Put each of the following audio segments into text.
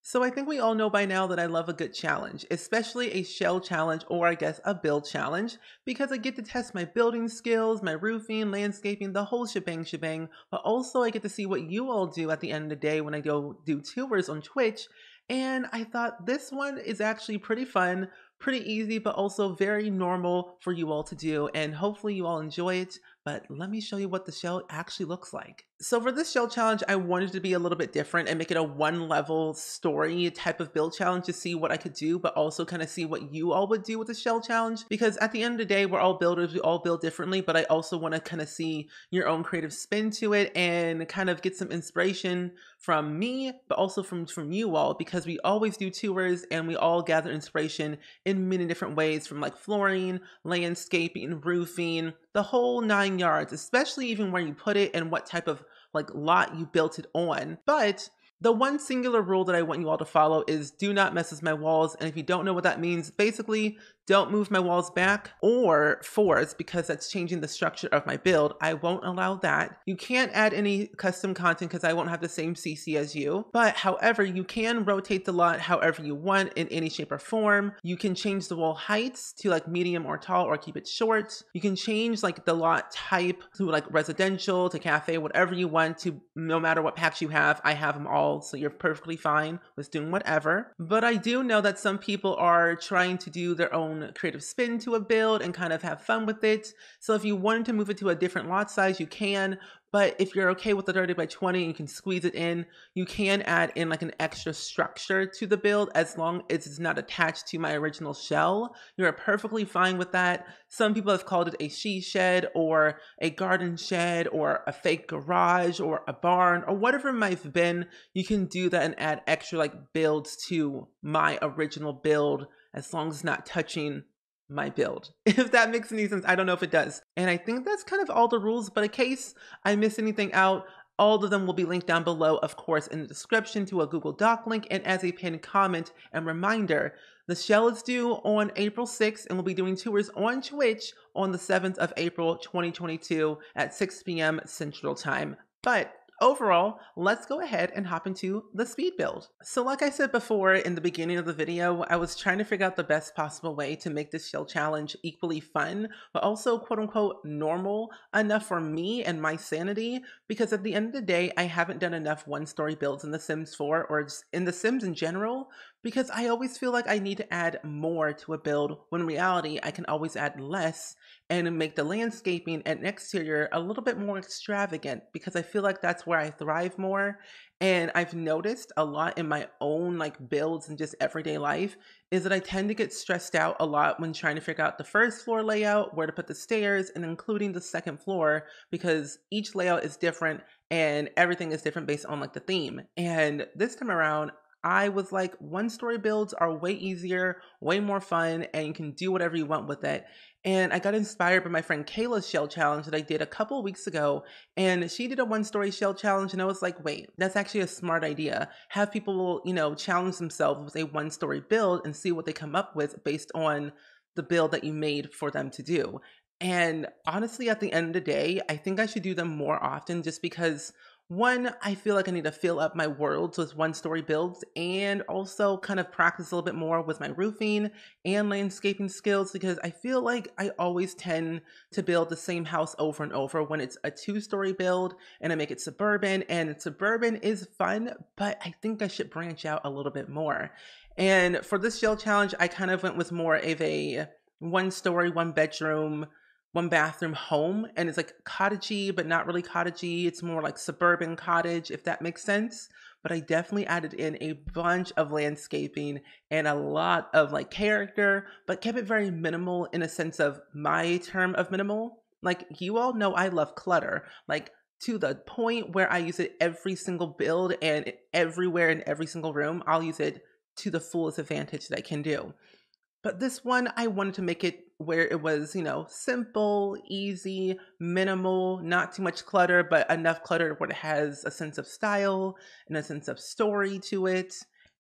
So I think we all know by now that I love a good challenge, especially a shell challenge or I guess a build challenge, because I get to test my building skills, my roofing, landscaping, the whole shebang, but also I get to see what you all do at the end of the day when I go do tours on Twitch. And I thought this one is actually pretty fun, pretty easy, but also very normal for you all to do. And hopefully you all enjoy it. But let me show you what the shell actually looks like. So for this shell challenge, I wanted to be a little bit different and make it a one level story type of build challenge to see what I could do, but also kind of see what you all would do with the shell challenge. Because at the end of the day, we're all builders, we all build differently, but I also want to kind of see your own creative spin to it and kind of get some inspiration from me, but also from you all, because we always do tours and we all gather inspiration in many different ways, from like flooring, landscaping, roofing, the whole 9 yards, especially even where you put it and what type of like lot you built it on. But the one singular rule that I want you all to follow is do not mess with my walls. And if you don't know what that means, basically don't move my walls back or forwards, because that's changing the structure of my build. I won't allow that. You can't add any custom content because I won't have the same CC as you. But however, you can rotate the lot however you want in any shape or form. You can change the wall heights to like medium or tall, or keep it short. You can change like the lot type to like residential to cafe, whatever you want to, no matter what packs you have. I have them all, so you're perfectly fine with doing whatever. But I do know that some people are trying to do their own creative spin to a build and kind of have fun with it. So if you wanted to move it to a different lot size, you can. But if you're okay with the 30 by 20 and you can squeeze it in, you can add in like an extra structure to the build as long as it's not attached to my original shell. You're perfectly fine with that. Some people have called it a she shed or a garden shed or a fake garage or a barn or whatever it might have been. You can do that and add extra like builds to my original build as long as it's not touching my build. If that makes any sense, I don't know if it does. And I think that's kind of all the rules, but in case I miss anything out, all of them will be linked down below, of course, in the description to a Google Doc link and as a pinned comment and reminder. The shell is due on April 6th and we'll be doing tours on Twitch on the 7th of April, 2022 at 6 p.m. Central Time. But overall, let's go ahead and hop into the speed build. So like I said before in the beginning of the video, I was trying to figure out the best possible way to make this shell challenge equally fun, but also quote unquote normal enough for me and my sanity, because at the end of the day, I haven't done enough one-story builds in The Sims 4 or just in The Sims in general, because I always feel like I need to add more to a build when in reality I can always add less and make the landscaping and exterior a little bit more extravagant, because I feel like that's where I thrive more. And I've noticed a lot in my own like builds and just everyday life is that I tend to get stressed out a lot when trying to figure out the first floor layout, where to put the stairs, and including the second floor, because each layout is different and everything is different based on like the theme. And this time around, I was like, one-story builds are way easier, way more fun, and you can do whatever you want with it. And I got inspired by my friend Kayla's shell challenge that I did a couple weeks ago. And she did a one-story shell challenge, and I was like, wait, that's actually a smart idea. Have people, challenge themselves with a one-story build and see what they come up with based on the build that you made for them to do. And honestly, at the end of the day, I think I should do them more often, just because one, I feel like I need to fill up my worlds with one-story builds, and also kind of practice a little bit more with my roofing and landscaping skills, because I feel like I always tend to build the same house over and over when it's a two-story build and I make it suburban, and suburban is fun, but I think I should branch out a little bit more. And for this shell challenge, I kind of went with more of a one-story, one-bedroom, one bathroom home, and it's like cottagey but not really cottagey. It's more like suburban cottage, if that makes sense. But I definitely added in a bunch of landscaping and a lot of like character, but kept it very minimal in a sense of my term of minimal. Like, you all know I love clutter, like to the point where I use it every single build and everywhere in every single room. I'll use it to the fullest advantage that I can do. But this one, I wanted to make it where it was, simple, easy, minimal, not too much clutter, but enough clutter where it has a sense of style and a sense of story to it.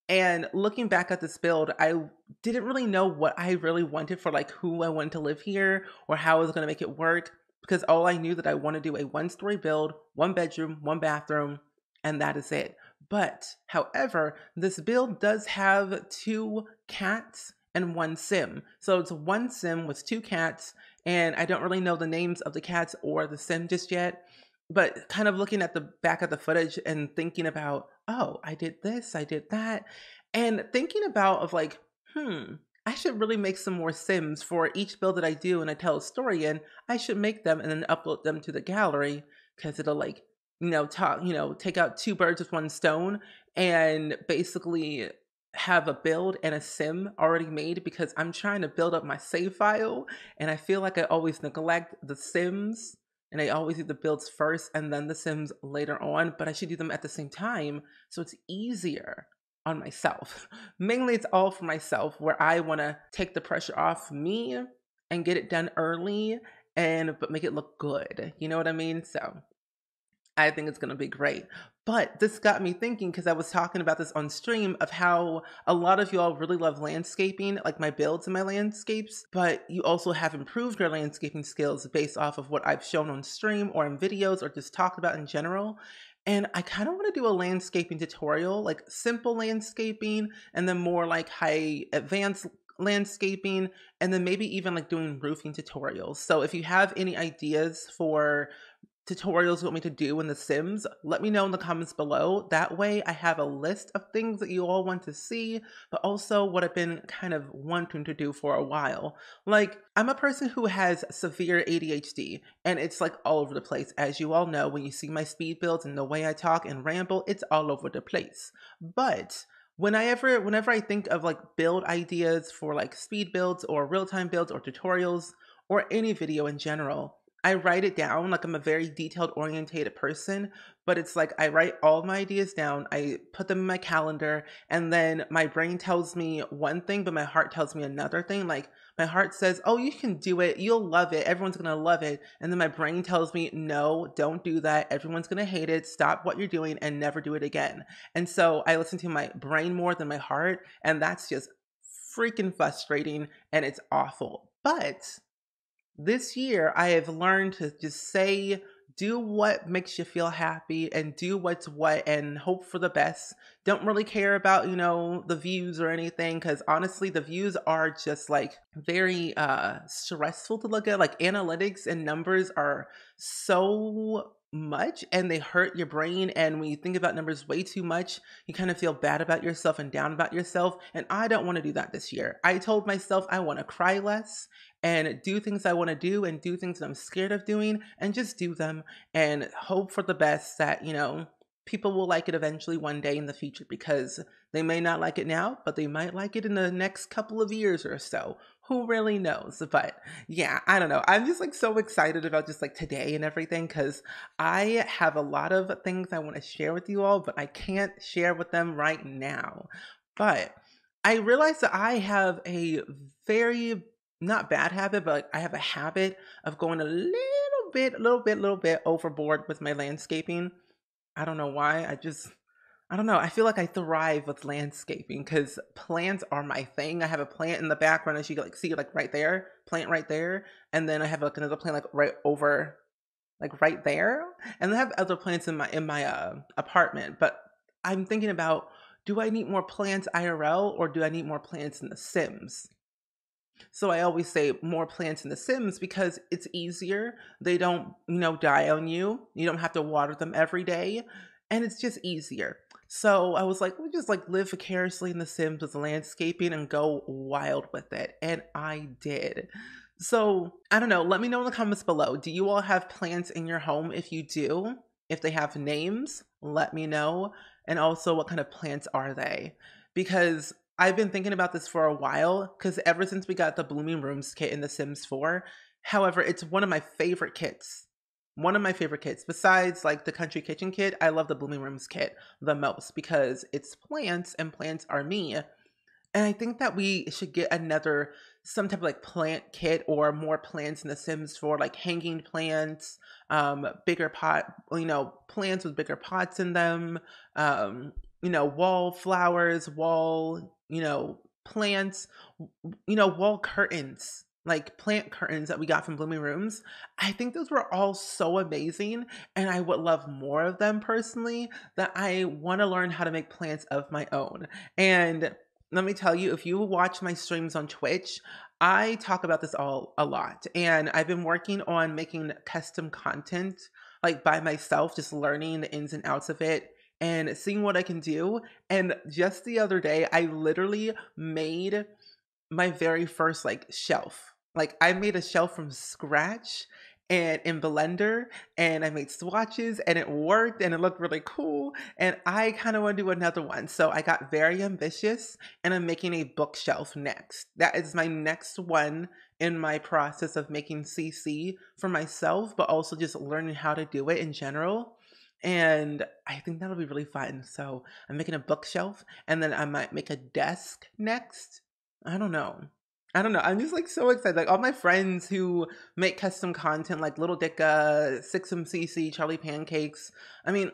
And looking back at this build, I didn't really know what I really wanted for like who I wanted to live here or how I was going to make it work, because all I knew that I want to do a one-story build, one bedroom, one bathroom, and that is it. But, however, this build does have 2 cats and 1 sim. So it's 1 sim with 2 cats, and I don't really know the names of the cats or the sim just yet. But kind of looking at the back of the footage and thinking about, oh, I did this, I did that, and thinking about of like, I should really make some more sims for each build that I do and I tell a story in. I should make them and then upload them to the gallery because it'll like take out 2 birds with 1 stone and basically have a build and a sim already made because I'm trying to build up my save file and I feel like I always neglect the sims and I always do the builds first and then the sims later on, but I should do them at the same time so it's easier on myself. Mainly it's all for myself where I want to take the pressure off me and get it done early and but make it look good. You know what I mean? So I think it's going to be great. But this got me thinking because I was talking about this on stream of how a lot of y'all really love landscaping, like my builds and my landscapes, but you also have improved your landscaping skills based off of what I've shown on stream or in videos or just talked about in general. And I kind of want to do a landscaping tutorial, like simple landscaping, and then more like high advanced landscaping, and then maybe even like doing roofing tutorials. So if you have any ideas for tutorials you want me to do in The Sims, let me know in the comments below. That way I have a list of things that you all want to see, but also what I've been kind of wanting to do for a while. Like, I'm a person who has severe ADHD, and it's like all over the place. As you all know, when you see my speed builds and the way I talk and ramble, it's all over the place. But whenever I think of like build ideas for like speed builds or real-time builds or tutorials or any video in general, I write it down. Like I'm a very detailed orientated person, but it's like I write all my ideas down, I put them in my calendar, and then my brain tells me one thing, but my heart tells me another thing. Like my heart says, oh, you can do it, you'll love it, everyone's gonna love it. And then my brain tells me, no, don't do that, everyone's gonna hate it, stop what you're doing and never do it again. And so I listen to my brain more than my heart, and that's just freaking frustrating and it's awful. But this year, I have learned to just say, do what makes you feel happy and do what's what and hope for the best. Don't really care about, the views or anything because honestly, the views are just like very stressful to look at. Like analytics and numbers are so much and they hurt your brain, and when you think about numbers way too much, you kind of feel bad about yourself and down about yourself, and I don't want to do that this year. I told myself I want to cry less and do things I want to do and do things that I'm scared of doing and just do them and hope for the best that, people will like it eventually one day in the future because they may not like it now, but they might like it in the next couple of years or so. Who really knows? But yeah, I don't know. I'm just like so excited about just like today and everything because I have a lot of things I want to share with you all, but I can't share with them right now. But I realized that I have a very not bad habit, but like, I have a habit of going a little bit overboard with my landscaping. I don't know why. I don't know. I feel like I thrive with landscaping because plants are my thing. I have a plant in the background, as you can like see, like right there, plant right there, and then I have like another plant like right over, like right there, and I have other plants in my apartment. But I'm thinking about, do I need more plants IRL or do I need more plants in The Sims? So I always say more plants in The Sims because it's easier. They don't, die on you. You don't have to water them every day. And it's just easier. So I was like, let me just like live vicariously in The Sims with the landscaping and go wild with it. And I did. So I don't know. Let me know in the comments below. Do you all have plants in your home? If you do, if they have names, let me know. And also, what kind of plants are they? Because I've been thinking about this for a while because ever since we got the Blooming Rooms kit in The Sims 4, however, it's one of my favorite kits. One of my favorite kits. Besides like the Country Kitchen kit, I love the Blooming Rooms kit the most because it's plants and plants are me. And I think that we should get some type of like plant kit or more plants in The Sims 4, like hanging plants, bigger plants with bigger pots in them, wallflowers, plants, wall curtains. like plant curtains that we got from Blooming Rooms. I think those were all so amazing, and I would love more of them personally, that I want to learn how to make plants of my own. And let me tell you, if you watch my streams on Twitch, I talk about this all a lot. And I've been working on making custom content like by myself, just learning the ins and outs of it and seeing what I can do. And just the other day, I literally made my very first like shelf. Like I made a shelf from scratch and in Blender, and I made swatches and it worked and it looked really cool. And I kind of want to do another one. So I got very ambitious and I'm making a bookshelf next. That is my next one in my process of making CC for myself, but also just learning how to do it in general. And I think that'll be really fun. So I'm making a bookshelf and then I might make a desk next. I don't know. I don't know. I'm just like so excited. Like all my friends who make custom content, like Little Dicka, Sixum CC, Charlie Pancakes. I mean,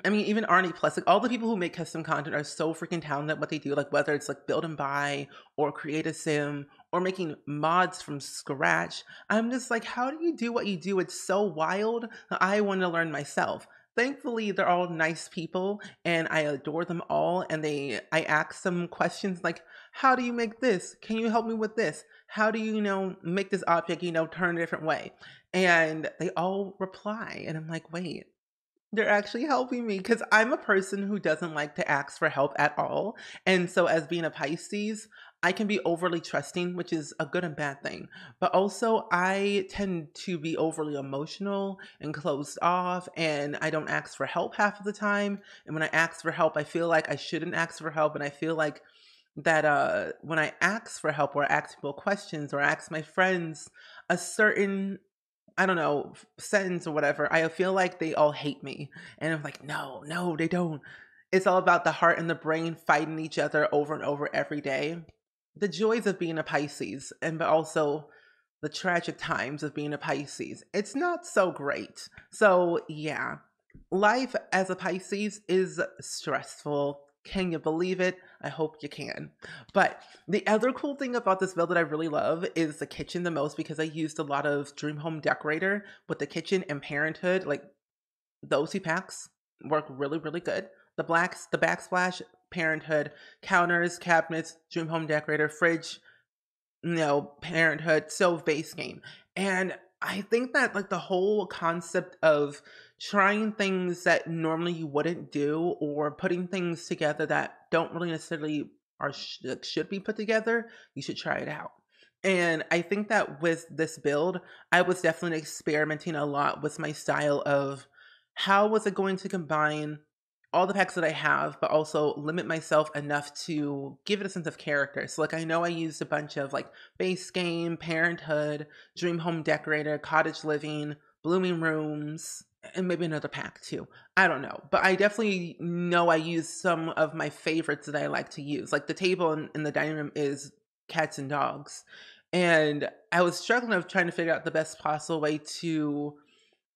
even Arnie Plus, like all the people who make custom content are so freaking talented at what they do. Like whether it's like build and buy or create a sim or making mods from scratch. I'm just like, how do you do what you do? It's so wild that I want to learn myself. Thankfully, they're all nice people and I adore them all. And I ask them questions like, how do you make this? Can you help me with this? How do you, make this object, turn a different way? And they all reply. And I'm like, wait, they're actually helping me because I'm a person who doesn't like to ask for help at all. And so, as being a Pisces, I can be overly trusting, which is a good and bad thing. But also, I tend to be overly emotional and closed off, and I don't ask for help half of the time. And when I ask for help, I feel like I shouldn't ask for help. And I feel like that when I ask for help or ask people questions or ask my friends a certain, I don't know, sentence or whatever, I feel like they all hate me. And I'm like, no, no, they don't. It's all about the heart and the brain fighting each other over and over every day. The joys of being a Pisces, and but also the tragic times of being a Pisces. It's not so great. So, yeah, life as a Pisces is stressful. Can you believe it? I hope you can. But the other cool thing about this build that I really love is the kitchen the most, because I used a lot of Dream Home Decorator with the kitchen and Parenthood. Like those two packs work really, really good. The backsplash, Parenthood, counters, cabinets, Dream Home Decorator, fridge, Parenthood, so base game. And I think that like the whole concept of trying things that normally you wouldn't do or putting things together that don't really necessarily should be put together, you should try it out. And I think that with this build, I was definitely experimenting a lot with my style of how was it going to combine all the packs that I have, but also limit myself enough to give it a sense of character. So like I know I used a bunch of like base game, Parenthood, Dream Home Decorator, Cottage Living, Blooming Rooms, and maybe another pack too. I don't know. But I definitely know I used some of my favorites that I like to use. Like the table in the dining room is cats and dogs. And I was struggling of trying to figure out the best possible way to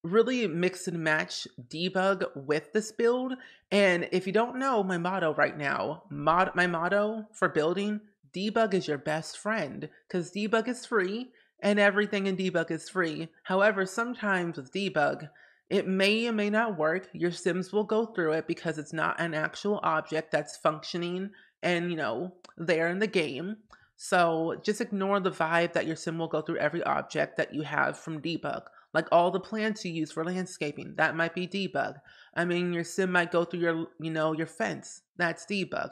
really mix and match debug with this build. And if you don't know my motto right now, my motto for building, debug is your best friend, because debug is free and everything in debug is free. However, sometimes with debug, it may or may not work. Your sims will go through it because it's not an actual object that's functioning and, there in the game. So just ignore the vibe that your sim will go through every object that you have from debug. Like all the plants you use for landscaping, that might be debug. I mean, your sim might go through your fence. That's debug.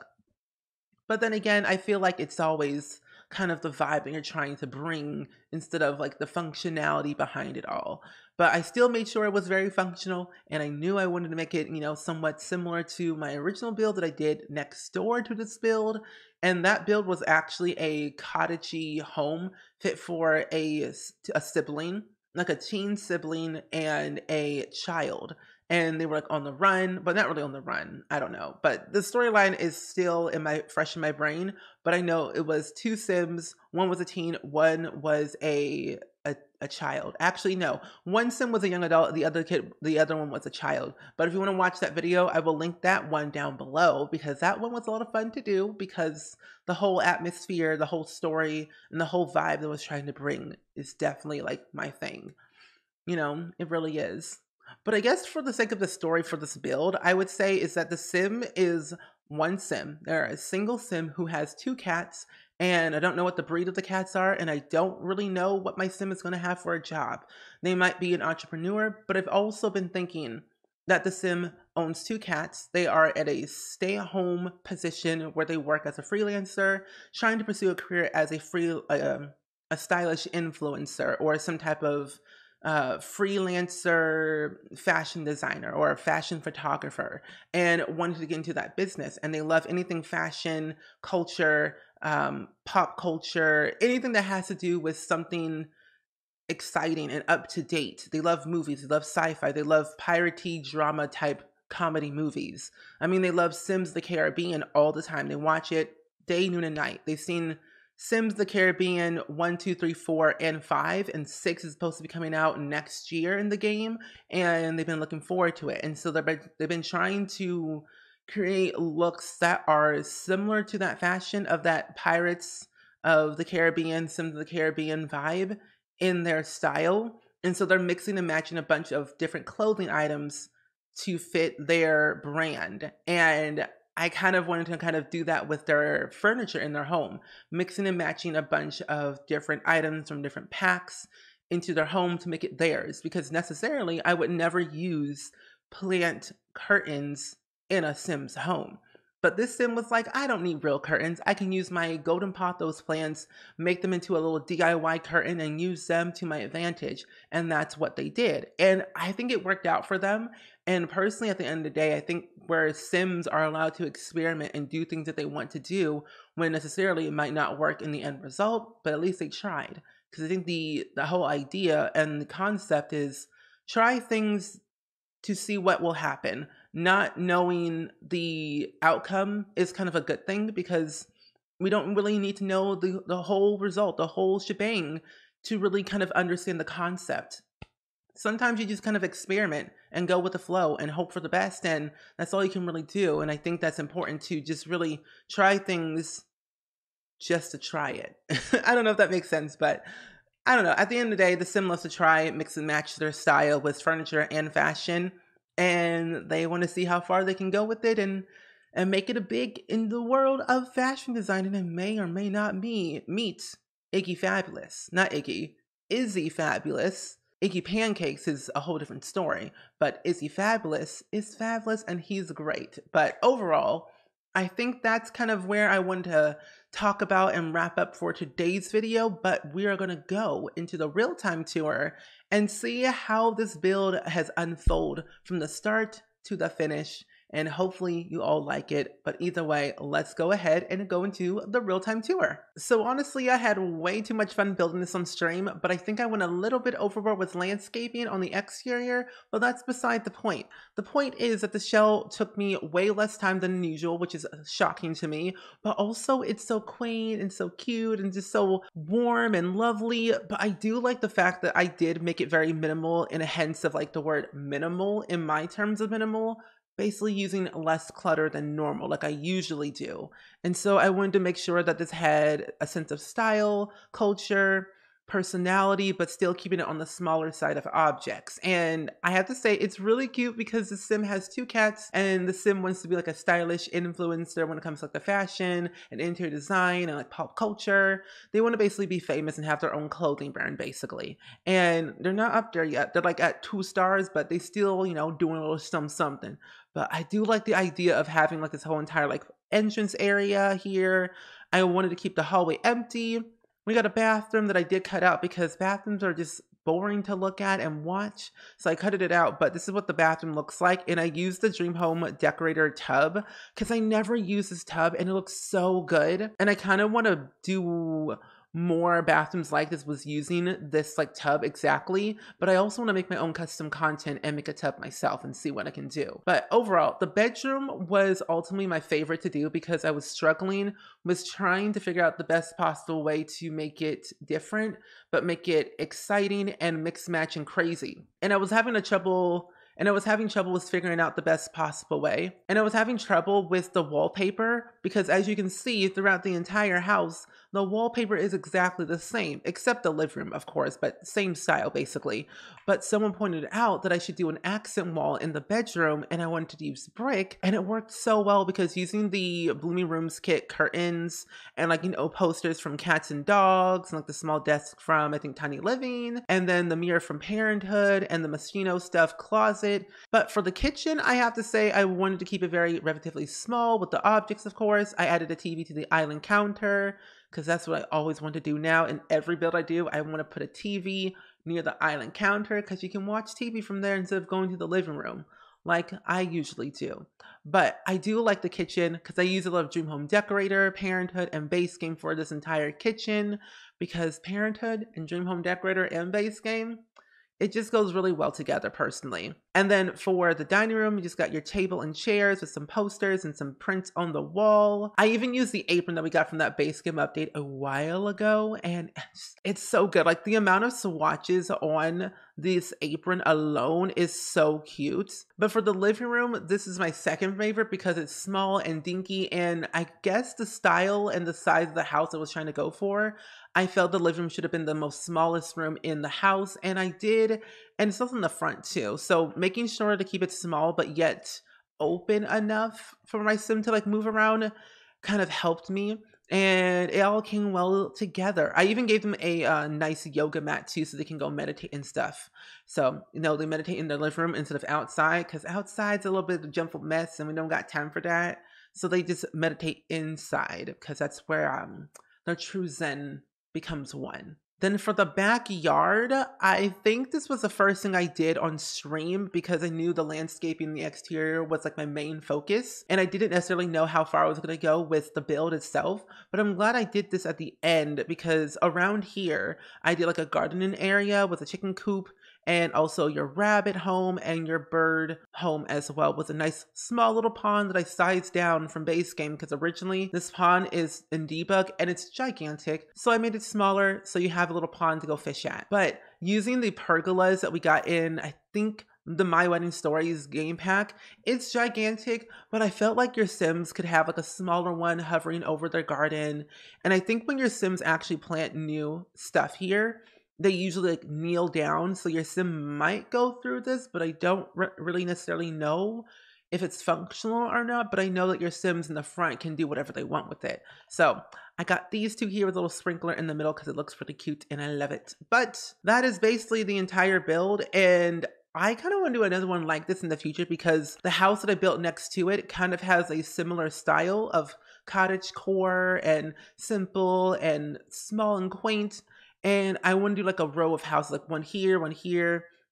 But then again, I feel like it's always kind of the vibe that you're trying to bring instead of like the functionality behind it all. But I still made sure it was very functional, and I knew I wanted to make it, somewhat similar to my original build that I did next door to this build. And that build was actually a cottagey home fit for a sibling, like a teen sibling and a child. And they were like on the run, but not really on the run. I don't know. But the storyline is still fresh in my brain. But I know it was two Sims. One was a teen. One was a a child. Actually, no. One sim was a young adult, the other one was a child. But if you want to watch that video, I will link that one down below because that one was a lot of fun to do because the whole atmosphere, the whole story, and the whole vibe that I was trying to bring is definitely like my thing. You know, it really is. But I guess for the sake of the story for this build, I would say is that the sim is one sim. They're a single sim who has two cats, and I don't know what the breed of the cats are, and I don't really know what my sim is going to have for a job. They might be an entrepreneur, but I've also been thinking that the sim owns two cats. They are at a stay-at-home position where they work as a freelancer, trying to pursue a career as a stylish influencer or some type of freelancer fashion designer or a fashion photographer and wanted to get into that business. And they love anything fashion, culture, pop culture, anything that has to do with something exciting and up to date. They love movies, they love sci-fi, they love piratey drama type comedy movies. I mean, they love Sims the Caribbean all the time. They watch it day, noon, and night. They've seen Sims the Caribbean 1, 2, 3, 4, and 5, and 6 is supposed to be coming out next year in the game, and they've been looking forward to it. And so they've been trying to create looks that are similar to that fashion of that Pirates of the Caribbean, Sims of the Caribbean vibe in their style. And so they're mixing and matching a bunch of different clothing items to fit their brand. And I kind of wanted to kind of do that with their furniture in their home, mixing and matching a bunch of different items from different packs into their home to make it theirs. Because necessarily, I would never use plant curtains in a Sim's home. But this sim was like, I don't need real curtains. I can use my Golden Pothos plants, make them into a little DIY curtain and use them to my advantage. And that's what they did. And I think it worked out for them. And personally, at the end of the day, I think where Sims are allowed to experiment and do things that they want to do when necessarily it might not work in the end result, but at least they tried. Because I think the whole idea and the concept is try things to see what will happen. Not knowing the outcome is kind of a good thing because we don't really need to know the whole result, the whole shebang to really kind of understand the concept. Sometimes you just kind of experiment and go with the flow and hope for the best, and that's all you can really do. And I think that's important to just really try things just to try it. I don't know if that makes sense, but I don't know. At the end of the day, the sim loves to try, mix and match their style with furniture and fashion, and they want to see how far they can go with it and make it a big in the world of fashion design. And it may or may not meet Iggy Fabulous. Not Iggy, Izzy Fabulous. Iggy Pancakes is a whole different story, but Izzy Fabulous is fabulous and he's great. But overall, I think that's kind of where I wanted to talk about and wrap up for today's video, but we are going to go into the real-time tour and see how this build has unfolded from the start to the finish. And hopefully you all like it. But either way, let's go ahead and go into the real-time tour. So honestly, I had way too much fun building this on stream, but I think I went a little bit overboard with landscaping on the exterior, but that's beside the point. The point is that the shell took me way less time than usual, which is shocking to me, but also it's so quaint and so cute and just so warm and lovely. But I do like the fact that I did make it very minimal in a sense of like the word minimal in my terms of minimal, basically using less clutter than normal, like I usually do. And so I wanted to make sure that this had a sense of style, culture, personality, but still keeping it on the smaller side of objects. And I have to say, it's really cute because the sim has two cats and the sim wants to be like a stylish influencer when it comes to like the fashion and interior design and like pop culture. They want to basically be famous and have their own clothing brand basically. And they're not up there yet. They're like at 2 stars, but they still, you know, doing a little something. But I do like the idea of having like this whole entire like entrance area here. I wanted to keep the hallway empty. We got a bathroom that I did cut out because bathrooms are just boring to look at and watch. So I cut it out, but this is what the bathroom looks like. And I used the Dream Home Decorator tub because I never use this tub and it looks so good. And I kind of want to do more bathrooms like this was using this like tub exactly, but I also want to make my own custom content and make a tub myself and see what I can do. But overall, the bedroom was ultimately my favorite to do because I was struggling with trying to figure out the best possible way to make it different, but make it exciting and mix match and crazy. And I was having trouble with figuring out the best possible way. And I was having trouble with the wallpaper because, as you can see throughout the entire house, the wallpaper is exactly the same, except the living room, of course, but same style basically. But someone pointed out that I should do an accent wall in the bedroom, and I wanted to use brick, and it worked so well because using the Bloomy Rooms kit curtains and posters from Cats and Dogs, and like the small desk from I think Tiny Living, and then the mirror from Parenthood and the Moschino stuff closet. But for the kitchen, I have to say I wanted to keep it very relatively small with the objects, of course. I added a TV to the island counter because that's what I always want to do now. In every build I do, I want to put a TV near the island counter because you can watch TV from there instead of going to the living room like I usually do. But I do like the kitchen because I use a lot of Dream Home Decorator, Parenthood, and Base Game for this entire kitchen because Parenthood and Dream Home Decorator and Base Game, it just goes really well together personally. And then for the dining room, you just got your table and chairs with some posters and some prints on the wall. I even used the apron that we got from that base game update a while ago, and it's so good. Like the amount of swatches on this apron alone is so cute. But for the living room, this is my second favorite because it's small and dinky, and I guess the style and the size of the house I was trying to go for, I felt the living room should have been the most smallest room in the house, and I did. And it's also in the front too. So making sure to keep it small, but yet open enough for my sim to like move around kind of helped me. And it all came well together. I even gave them a nice yoga mat too, so they can go meditate and stuff. So, they meditate in their living room instead of outside, because outside's a little bit of a jumbled mess and we don't got time for that. So they just meditate inside because that's where their true Zen becomes one. Then for the backyard, I think this was the first thing I did on stream because I knew the landscaping and the exterior was like my main focus. And I didn't necessarily know how far I was going to go with the build itself. But I'm glad I did this at the end because around here, I did like a gardening area with a chicken coop and also your rabbit home and your bird home as well, with a nice small little pond that I sized down from base game because originally this pond is in debug and it's gigantic. So I made it smaller so you have a little pond to go fish at. But using the pergolas that we got in, I think the My Wedding Stories game pack, it's gigantic, but I felt like your Sims could have like a smaller one hovering over their garden. And I think when your Sims actually plant new stuff here, they usually like kneel down, so your sim might go through this, but I don't really necessarily know if it's functional or not, but I know that your Sims in the front can do whatever they want with it. So I got these two here with a little sprinkler in the middle because it looks pretty cute and I love it. But that is basically the entire build, and I kind of want to do another one like this in the future because the house that I built next to it kind of has a similar style of cottage core and simple and small and quaint. And I want to do like a row of houses, like one here,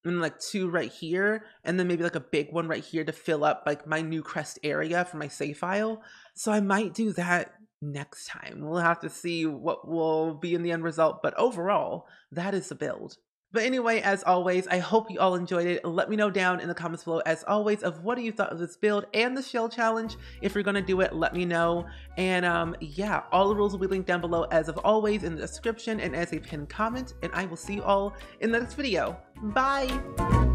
and like two right here, and then maybe like a big one right here to fill up like my new crest area for my save file. So I might do that next time. We'll have to see what will be in the end result, but overall, that is the build. But anyway, as always, I hope you all enjoyed it. Let me know down in the comments below, as always, of what do you thought of this build and the shell challenge. If you're going to do it, let me know. And yeah, all the rules will be linked down below, as of always, in the description and as a pinned comment. And I will see you all in the next video. Bye!